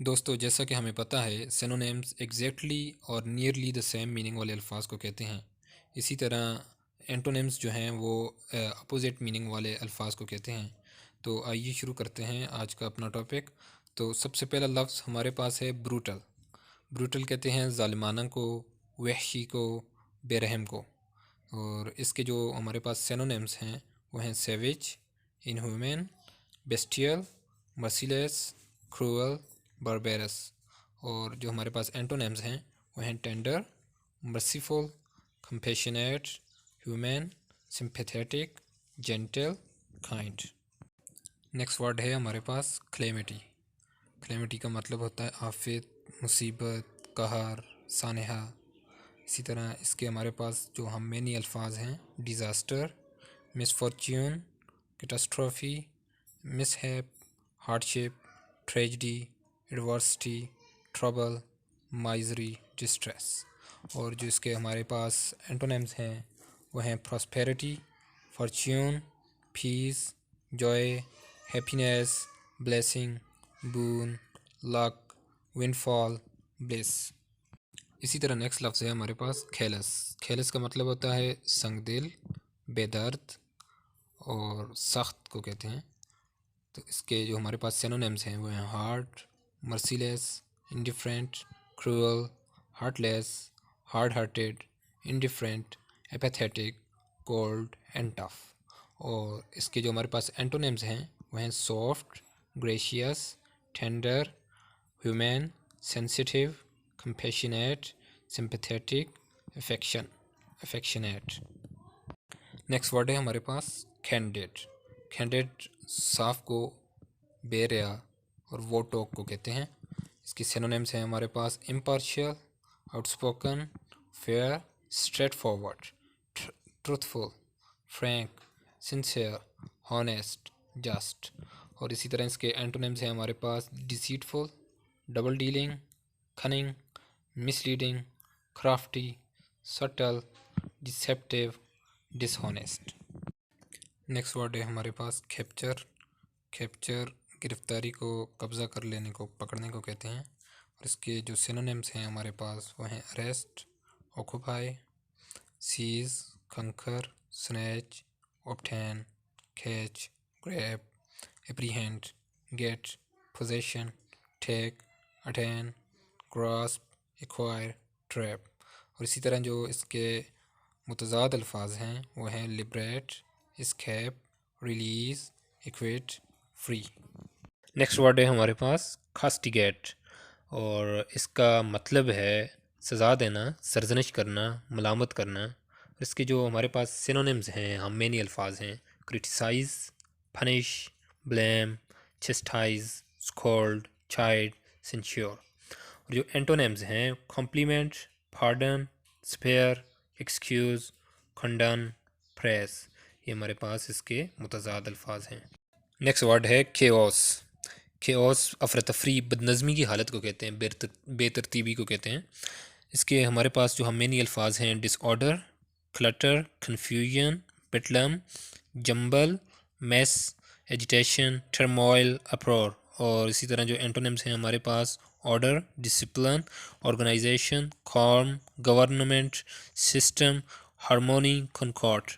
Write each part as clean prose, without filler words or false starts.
दोस्तों, जैसा कि हमें पता है सिनोनिम्स एग्जैक्टली और नियरली द सेम मीनिंग वाले अल्फाज को कहते हैं। इसी तरह एंटोनिम्स जो हैं वो अपोजिट मीनिंग वाले अल्फाज को कहते हैं। तो आइए शुरू करते हैं आज का अपना टॉपिक। तो सबसे पहला लफ्ज़ हमारे पास है ब्रूटल। ब्रूटल कहते हैं ज़ालिमाना को, वहशी को, बेरहम को। और इसके जो हमारे पास सिनोनिम्स हैं वो हैं savage, inhuman, bestial, merciless, cruel, barbarous. और जो हमारे पास एंटोनिम्स हैं वो हैं tender, merciful, compassionate, human, sympathetic, gentle, kind. Next word है हमारे पास क्लेमिटी। क्लेमिटी का मतलब होता है आफत, मुसीबत, कहर, सानहा। इसी तरह इसके हमारे पास जो हम मेनी अल्फाज हैं disaster, misfortune, catastrophe, mishap, hardship, tragedy, adversity, trouble, misery, distress. और जो इसके हमारे पास एंटोनिम्स हैं वो हैं prosperity, fortune, peace, joy, happiness, blessing, boon, luck, windfall, bliss. इसी तरह नेक्स्ट लफ्ज़ है हमारे पास कैलस। कैलस का मतलब होता है संगदिल, बेदर्द और सख्त को कहते हैं। तो इसके जो हमारे पास सिनोनिम्स हैं वो हैं hard, merciless, indifferent, cruel, heartless, hard hearted, indifferent, apathetic, cold and tough. और इसके जो हमारे पास एंटोनिम्स हैं वो हैं soft, gracious, tender, human, sensitive, compassionate, sympathetic, affectionate. Next word है हमारे पास कैंडिड। कैंडिड साफ को, बेरिया और वो टॉक को कहते हैं। इसकी सिनोनिम्स हैं हमारे पास impartial, outspoken, fair, straightforward, truthful, frank, sincere, honest, just. और इसी तरह इसके एंटोनिम्स हैं हमारे पास deceitful, double dealing, cunning, misleading, crafty, subtle, deceptive, dishonest. Next word है हमारे पास कैप्चर। कैप्चर गिरफ्तारी को, कब्ज़ा कर लेने को, पकड़ने को कहते हैं। और इसके जो सिनोनिम्स हैं हमारे पास वो हैं arrest, occupy, seize, conquer, snatch, obtain, catch, grab, apprehend, get, possession, take, attain, grasp, acquire, trap. और इसी तरह जो इसके मुतज़ाद अल्फाज हैं वो हैं liberate, escape, release, acquit, free. Next word है हमारे पास कास्टिगेट। और इसका मतलब है सज़ा देना, सरजनिश करना, मलामत करना। इसके जो हमारे पास सिनोनिम्स हैं, हम मेनी अल्फाज हैं criticise, punish, blame, chastise, scold, chide, censure. और जो एंटोनिम्स हैं compliment, pardon, spare, excuse, condemn, praise. ये हमारे पास इसके मुतज़ाद अल्फाज हैं। नेक्स्ट वर्ड है केओस। केओस अफरा तफरी, बदनज़मी की हालत को कहते हैं, बेतरतीबी को कहते हैं। इसके हमारे पास जो हम मेनी अल्फाज हैं disorder, clutter, confusion, bedlam, jumble, mess, agitation, turmoil, uproar. और इसी तरह जो एंटोनिम्स हैं हमारे पास order, discipline, organisation, calm, government, system, harmony, concord.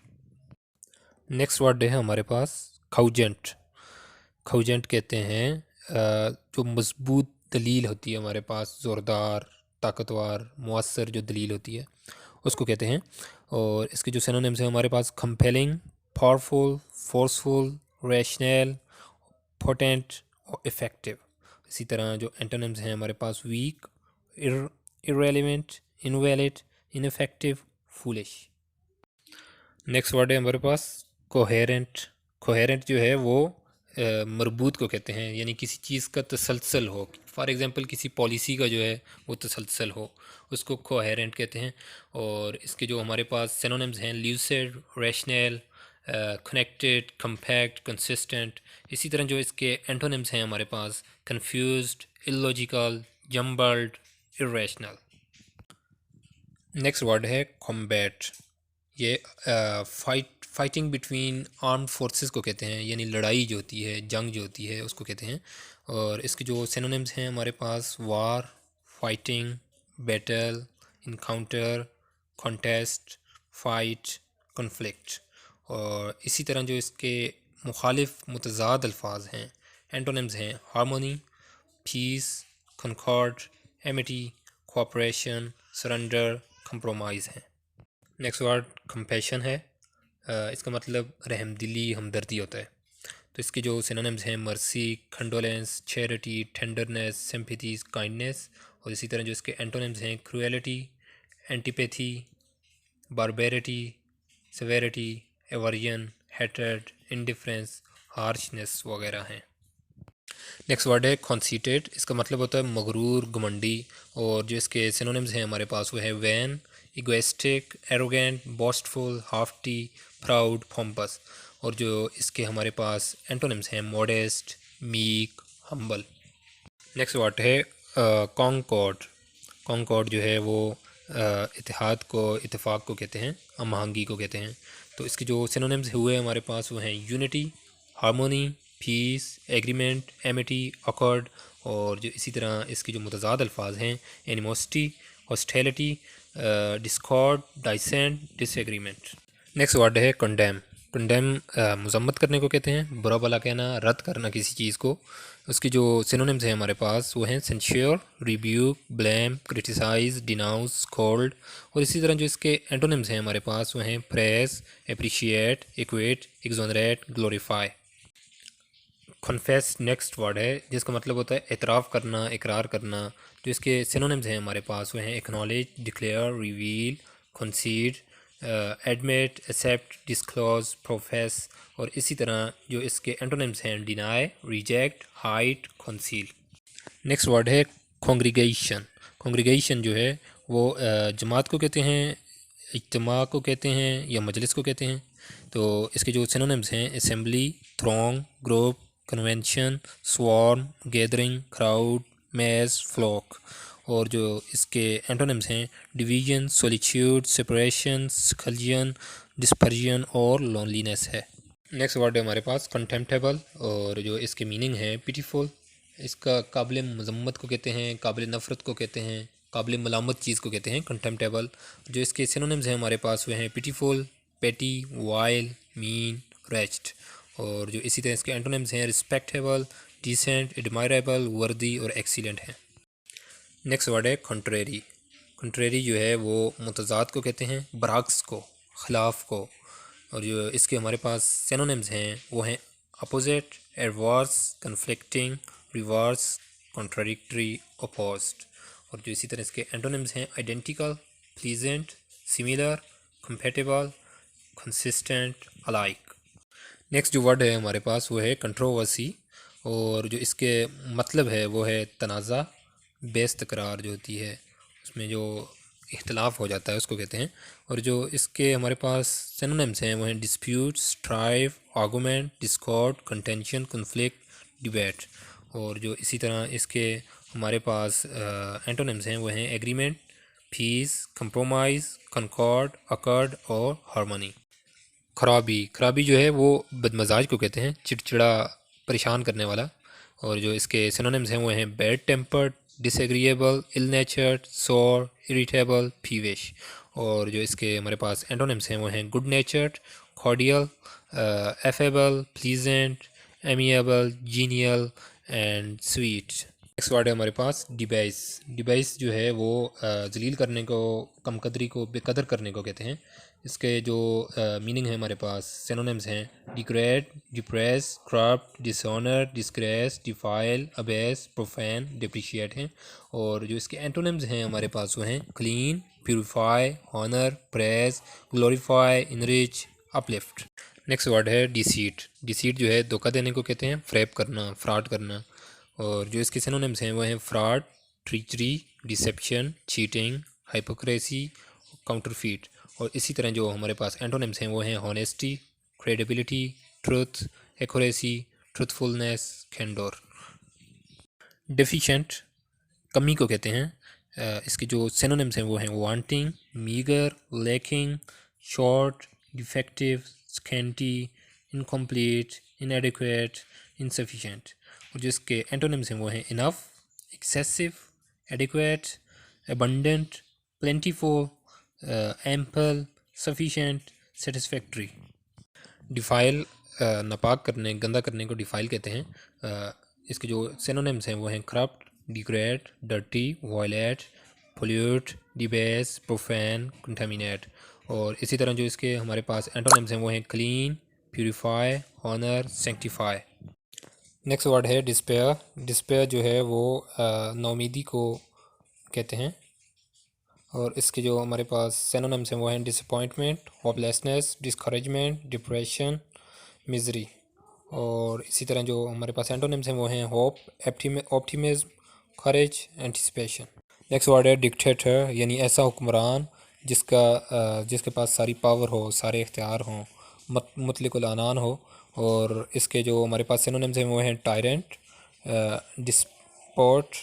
Next word है हमारे पास कोजेंट। कोजेंट कहते हैं जो मजबूत दलील होती है हमारे पास, ज़ोरदार, ताकतवर, मुअस्सर जो दलील होती है उसको कहते हैं। और इसके जो सिनोनिम्स हैं हमारे पास compelling, powerful, forceful, rational, potent और इफ़ेक्टिव। इसी तरह जो एंटोनिम्स हैं हमारे पास weak, irrelevant, invalid, ineffective, foolish. Next word है हमारे पास कोहेरेंट। कोहेरेंट जो है वो मरबूत को कहते हैं, यानी किसी चीज़ का तसलसल हो। फॉर एग्ज़ाम्पल किसी पॉलिसी का जो है वो तसलसल हो, उसको कोहेरेंट कहते हैं। और इसके जो हमारे पास सिनोनिम्स हैं lucid, rational, connected, compact, consistent. इसी तरह जो इसके एंटोनिम्स हैं हमारे पास confused, illogical, jumbled, irrational. Next word है कॉम्बैट। ये फाइटिंग बिटवीन आर्म्ड फोर्सेस को कहते हैं, यानी लड़ाई जो होती है, जंग जो होती है उसको कहते हैं। और इसके जो सिनोनिम्स हैं हमारे पास war, fighting, battle, encounter, contest, fight, conflict. और इसी तरह जो इसके मुखालिफ मुतज़ाद अल्फाज हैं, एंटोनिम्स हैं harmony, peace, concord, amity, cooperation, surrender, compromise हैं। नेक्स्ट वर्ड कंपैशन है। इसका मतलब रहमदिली, हमदर्दी होता है। तो इसके जो सिनोनिम्स हैं mercy, condolence, charity, tenderness, sympathy, kindness. और इसी तरह जो इसके एंटोनिम्स हैं cruelty, antipathy, barbarity, severity, aversion, hatred, indifference, harshness वगैरह हैं। नेक्स्ट वर्ड है कॉन्सीटेड। इसका मतलब होता है मगरूर, घमंडी। और जो इसके सिनोनिम्स हैं हमारे पास वो है वैन, इगोइस्टिक, एरोगेंट, बॉस्टफुल, हाफ्टी, प्राउड, पोम्पस। और जो इसके हमारे पास एंटोनिम्स हैं modest, meek, humble. Next word है कॉन्कॉर्ड। कॉन्कॉर्ड जो है वो इतिहाद को, इत्तेफाक को कहते हैं, हम आहंगी को कहते हैं। तो इसके जो सिनोनिम्स हुए हमारे पास वो हैं unity, harmony, peace, agreement, amity, accord. और जो इसी तरह इसके जो मुतज़ाद अल्फाज हैं animosity, hostility, discord, dissent, disagreement. Next word है कंडेम। कंडेम मजम्मत करने को कहते हैं, बुरा भला कहना, रद्द करना किसी चीज़ को। उसकी जो सिनोनिम्स हैं हमारे पास वो हैं censure, rebuke, blame, criticise, denounce, scold. और इसी तरह जो इसके एंटोनिम्स हैं हमारे पास वो हैं praise, appreciate, equate, exonerate, glorify. Confess next word है जिसका मतलब होता है एतराफ़ करना, इकरार करना। जो इसके सिनोनिम्स हैं हमारे पास वो हैं acknowledge, declare, reveal, concede, admit, accept, disclose, profess. और इसी तरह जो इसके एंटोनिम्स हैं deny, reject, hide, conceal. Next word है कॉन्ग्रीगेशन। कॉन्ग्रीगेशन जो है वो जमात को कहते हैं, इज्तिमा को कहते हैं या मजलिस को कहते हैं। तो इसके जो सिनोनिम्स हैं assembly, throng, group, convention, swarm, gathering, crowd, mass, flock. और जो इसके एंटोनिम्स हैं division, solitude, separation, seclusion, dispersion और लोनलीनेस है। नेक्स्ट वर्ड है हमारे पास कंटेम्प्टेबल। और जो इसके मीनिंग है पिटीफुल। इसका काबिल मजम्मत को कहते हैं, काबिल नफ़रत को कहते हैं, काबिल मलामत चीज़ को कहते हैं कंटेम्प्टेबल। जो इसके सिनोनिम्स हैं हमारे पास वे हैं पिटीफुल, पेटी, वाइल, मीन, रेस्ट। और जो इसी तरह इसके एंटोनिम्स हैं रिस्पेक्टेबल, डिसेंट, एडमायरेबल, वर्दी और एक्सीलेंट हैं। नेक्स्ट वर्ड है कंट्रेरी। कंट्रेरी जो है वो मुतज़ाद को कहते हैं, बरअक्स को, ख़िलाफ़ को। और जो इसके हमारे पास सिनोनिम्स हैं वो हैं opposite, adverse, conflicting, reverse, contradictory, opposed. और जो इसी तरह इसके एंटोनिम्स हैं identical, pleasant, similar, compatible, consistent, alike. Next जो वर्ड है हमारे पास वो है कंट्रोवर्सी। और जो इसके मतलब है वो है तनाज़ा, बेस तकरार जो होती है उसमें जो इख्तलाफ हो जाता है उसको कहते हैं। और जो इसके हमारे पास सिनोनिम्स हैं वो हैं dispute, strive, argument, Discord, contention, conflict, debate. और जो इसी तरह इसके हमारे पास एंटोनिम्स हैं वो हैं agreement, peace, compromise, concord, accord और हार्मनी। खराबी। खराबी जो है वो बदमजाज को कहते हैं, चिड़चिड़ा, परेशान करने वाला। और जो इसके सिनोनिम्स हैं वो हैं बैड टेम्पर्ड, डिसएग्रीएबल, इल नेचर्ड, सोर, इरिटेबल, पीविश। और जो इसके हमारे पास एंटोनिम्स हैं वो हैं good नेचर्ड, cordial, affable, pleasant, amiable, genial and sweet. Next word है हमारे पास डिबेस। डिबेस जो है वो जलील करने को, कम कदरी को, बेकदर करने को कहते हैं। इसके जो मीनिंग है हमारे पास सिनोनिम्स हैं degrade, depress, corrupt, dishonour, disgrace, defile, abase, profane, depreciate हैं। और जो इसके एंटोनिम्स हैं हमारे पास वो हैं clean, purify, honour, praise, glorify, enrich, uplift. Next word है डिसीट। डिसीट जो है धोखा देने को कहते हैं, फ्रैब करना, फ्रॉड करना। और जो इसके सिनोनिम्स हैं वो हैं fraud, treachery, deception, cheating, hypocrisy, counterfeit. और इसी तरह जो हमारे पास एंटोनिम्स हैं वो हैं honesty, credibility, truth, accuracy, truthfulness, candour. Deficient कमी को कहते हैं। इसके जो सिनोनिम्स हैं वो हैं wanting, meagre, lacking, short, defective, scanty, incomplete, इनएडिक्वेट, insufficient. और जो इसके एंटोनिम्स हैं वो हैं enough, excessive, adequate, abundant, plentiful, ample, sufficient, satisfactory. Defile नापाक करने, गंदा करने को डिफाइल कहते हैं। इसके जो सिनोनिम्स हैं वो हैं corrupt, degrade, dirty, violate, pollute, debase, profane, contaminate. और इसी तरह जो इसके हमारे पास एंटोनिम्स हैं वो हैं clean, purify, honour, sanctify. Next word है डिस्पेयर। डिस्पेयर जो है वो नाउमीदी को कहते हैं। और इसके जो हमारे पास सिनोनिम्स हैं वो हैं disappointment, hopelessness, discouragement, depression, misery. और इसी तरह जो हमारे पास एंटोनिम्स हैं वो हैं होप, ऑप्टिमिज्म, करेज, एंटिसिपेशन। नेक्स्ट वर्ड है डिक्टेटर, यानी ऐसा हुक्मरान जिसके पास सारी पावर हो, सारे इख्तियार हों, मुतलिकुल अनान हो। और इसके जो हमारे पास सिनोनिम्स हैं वो हैं टायरेंट, डिस्पोट,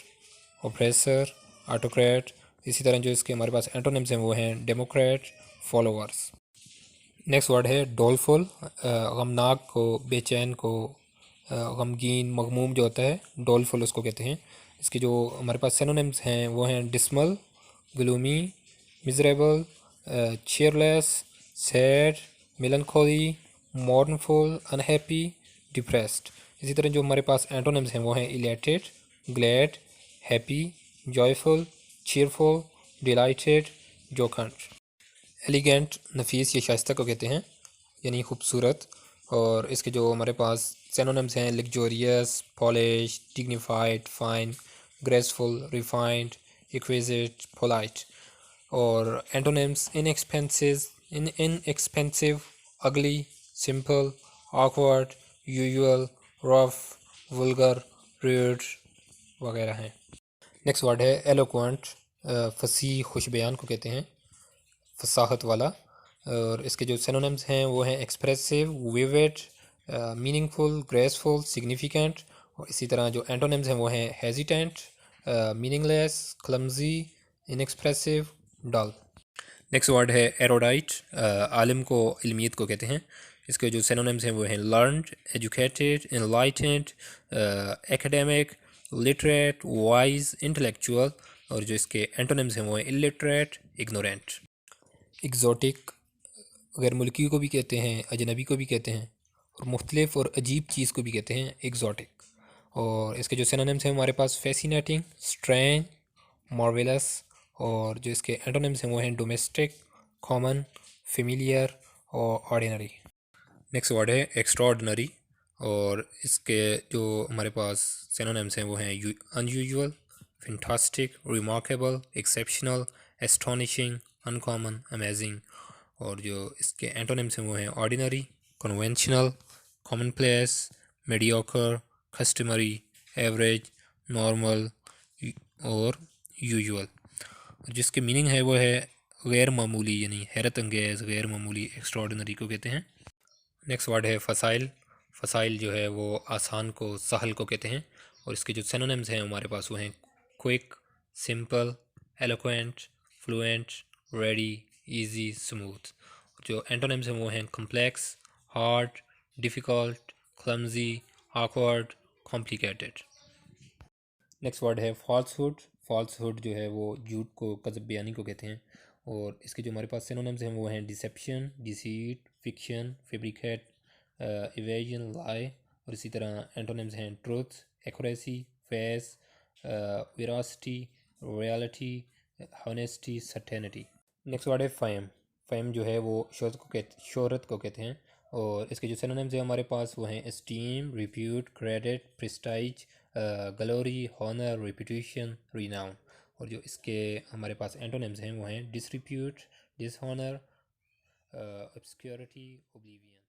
ओप्रेसर, ऑटोक्रेट। इसी तरह जो इसके हमारे पास एंटोनिम्स हैं वो हैं डेमोक्रेट, फॉलोअर्स। नेक्स्ट वर्ड है डोलफुल, गमनाक को, बेचैन को, गमगीन, मगमूम जो होता है, डोलफुल उसको कहते हैं। इसके जो हमारे पास सिनोनिम्स हैं वो हैं dismal, gloomy, miserable, cheerless, sad, melancholy, mournful, unhappy, depressed. इसी तरह जो हमारे पास एंटोनिम्स हैं वो हैं elated, glad, happy, joyful, cheerful, delighted, jocund. Elegant, नफीस या शाइस्ता को कहते हैं, यानी खूबसूरत। और इसके जो हमारे पास सिनोनिम्स हैं luxurious, polish, dignified, fine, graceful, refined, exquisite, polite. और antonyms inexpensive, ugly, simple, awkward, usual, rough, vulgar, rude वगैरह हैं। नेक्स्ट वर्ड है एलोक्वेंट, फसी, खुश बयान को कहते हैं, फसाहत वाला। और इसके जो सिनोनिम्स हैं वो हैं expressive, vivid, meaningful, graceful, significant. और इसी तरह जो एंटोनिम्स हैं वो हैं हेजिटेंट, मीनिंगलेस, क्लमजी, इनएक्सप्रेसिव, डल। नेक्स्ट वर्ड है एरोडाइट, आलिम को, इल्मियत को कहते हैं। इसके जो सिनोनिम्स हैं वो हैं learned, educated, enlightened, academic, literate, wise, intellectual. और जो इसके एंटोनिम्स हैं वो हैं इलिटरेट, इग्नोरेंट। एग्ज़ोटिक, गैर मुल्की को भी कहते हैं, अजनबी को भी कहते हैं, और मुख्तलिफ और अजीब चीज़ को भी कहते हैं एग्ज़ोटिक। और इसके जो सिनोनिम्स हैं हमारे पास फैसिनेटिंग, स्ट्रेंज, मार्वेलस। और जो इसके एंटोनिम्स हैं वो हैं डोमेस्टिक, कॉमन, फेमिलियर और ऑर्डिनरी। नेक्स्ट वर्ड है एक्स्ट्राऑर्डिनरी। और इसके जो हमारे पास सिनोनिम्स हैं वो हैं unusual, fantastic, remarkable, exceptional, astonishing, uncommon, amazing. और जो इसके एंटोनिम्स हैं वो हैं ordinary, conventional, commonplace, mediocre, customary, average, normal और यूजुअल। जिसके मीनिंग है वो है गैर मामूली, यानी हैरत अंगेज़, गैर मामूली, एक्स्ट्राऑर्डिनरी को कहते हैं। नेक्स्ट वर्ड है फसाइल। फसाइल जो है वो आसान को, सहल को कहते हैं। और इसके जो सिनोनिम्स हैं हमारे पास वो हैं quick, simple, eloquent, fluent, ready, easy, smooth. जो एंटोनिम्स हैं वो हैं complex, hard, difficult, clumsy, awkward, complicated. Next word है फॉल्सहुड। फॉल्सहुड जो है वो झूठ को, कज़ब बयानी को कहते हैं। और इसके जो हमारे पास सिनोनिम्स हैं वो हैं deception, deceit, fiction, fabricate, evasion, lie. और इसी तरह एंटोनिम्स हैं truth, accuracy, face, veracity, reality, honesty, certainty. Next word है फेम। फेम जो है वो शोहरत को कहते हैं। और इसके जो सिनोनिम्स हैं हमारे पास वो हैं esteem, repute, credit, prestige, glory, honour, reputation, renown. और जो इसके हमारे पास एंटोनिम्स हैं वो हैं डिसरिप्यूट, डिसहॉनर, ऑब्सक्योरिटी, ओब्लिवियन।